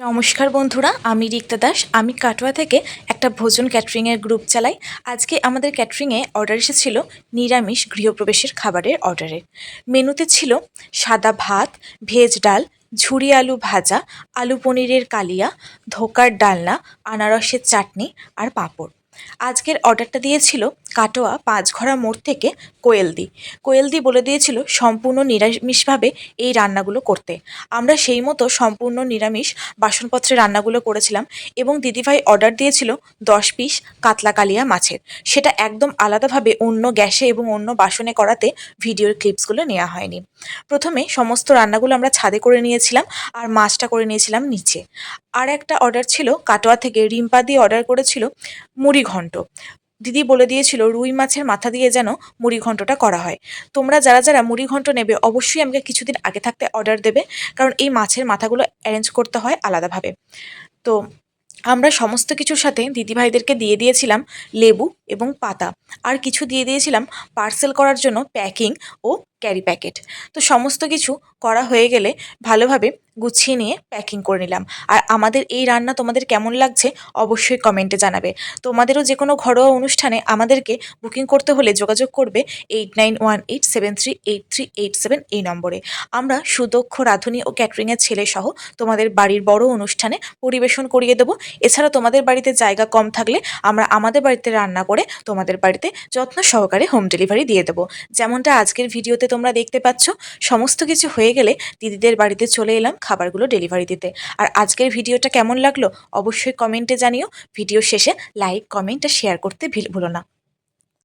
নমস্কার বন্ধুরা, আমি রিক্তা দাস। আমি কাটোয়া থেকে একটা ভোজন ক্যাটারিংয়ের গ্রুপ চালাই। আজকে আমাদের ক্যাটারিংয়ে অর্ডার এসেছিল নিরামিষ গৃহপ্রবেশের খাবারের অর্ডারে। মেনুতে ছিল সাদা ভাত, ভেজ ডাল, ঝুরি আলু ভাজা, আলু পনিরের কালিয়া, ধোকার ডালনা, আনারসের চাটনি আর পাঁপড়। আজকের অর্ডারটা দিয়েছিল কাটোয়া পাঁচঘড়া মোড় থেকে কোয়েলদি। কোয়েলদি বলে দিয়েছিল সম্পূর্ণ নিরামিষভাবে এই রান্নাগুলো করতে। আমরা সেই মতো সম্পূর্ণ নিরামিষ বাসনপত্রে রান্নাগুলো করেছিলাম এবং দিদিভাই অর্ডার দিয়েছিল 10 পিস কাতলা কালিয়া মাছের। সেটা একদম আলাদাভাবে অন্য গ্যাসে এবং অন্য বাসনে করাতে ভিডিওর ক্লিপসগুলো নেওয়া হয়নি। প্রথমে সমস্ত রান্নাগুলো আমরা ছাদে করে নিয়েছিলাম আর মাছটা করে নিয়েছিলাম নিচে। আর একটা অর্ডার ছিল কাটোয়া থেকে, রিম্পা দিয়ে অর্ডার করেছিল মুড়ি ঘন্ট। দিদি বলে দিয়েছিল রুই মাছের মাথা দিয়ে যেন মুড়ি ঘন্টটা করা হয়। তোমরা যারা যারা মুড়ি ঘন্ট নেবে অবশ্যই আমাকে কিছুদিন আগে থাকতে অর্ডার দেবে, কারণ এই মাছের মাথাগুলো অ্যারেঞ্জ করতে হয় আলাদাভাবে। তো আমরা সমস্ত কিছুর সাথে দিদিভাইদেরকে দিয়ে দিয়েছিলাম লেবু এবং পাতা, আর কিছু দিয়ে দিয়েছিলাম পার্সেল করার জন্য প্যাকিং ও ক্যারি প্যাকেট। তো সমস্ত কিছু করা হয়ে গেলে ভালোভাবে গুছিয়ে নিয়ে প্যাকিং করে নিলাম। আর আমাদের এই রান্না তোমাদের কেমন লাগছে অবশ্যই কমেন্টে জানাবে। তোমাদেরও যে কোনো ঘরোয়া অনুষ্ঠানে আমাদেরকে বুকিং করতে হলে যোগাযোগ করবে 8918738387 এই নম্বরে। আমরা সুদক্ষ রাঁধুনি ও ক্যাটারিংয়ের ছেলে সহ তোমাদের বাড়ির বড় অনুষ্ঠানে পরিবেশন করিয়ে দেবো। এছাড়া তোমাদের বাড়িতে জায়গা কম থাকলে আমরা আমাদের বাড়িতে রান্না করে তোমাদের বাড়িতে যত্ন সহকারে হোম ডেলিভারি দিয়ে দেবো। যেমনটা আজকের ভিডিওতে তোমরা দেখতে পাচ্ছ, সমস্ত কিছু হয়ে গেলে দিদিদের বাড়িতে চলে এলাম খাবারগুলো ডেলিভারি দিতে। আর আজকের ভিডিওটা কেমন লাগলো অবশ্যই কমেন্টে জানিও। ভিডিও শেষে লাইক, কমেন্ট আর শেয়ার করতে ভুলো না।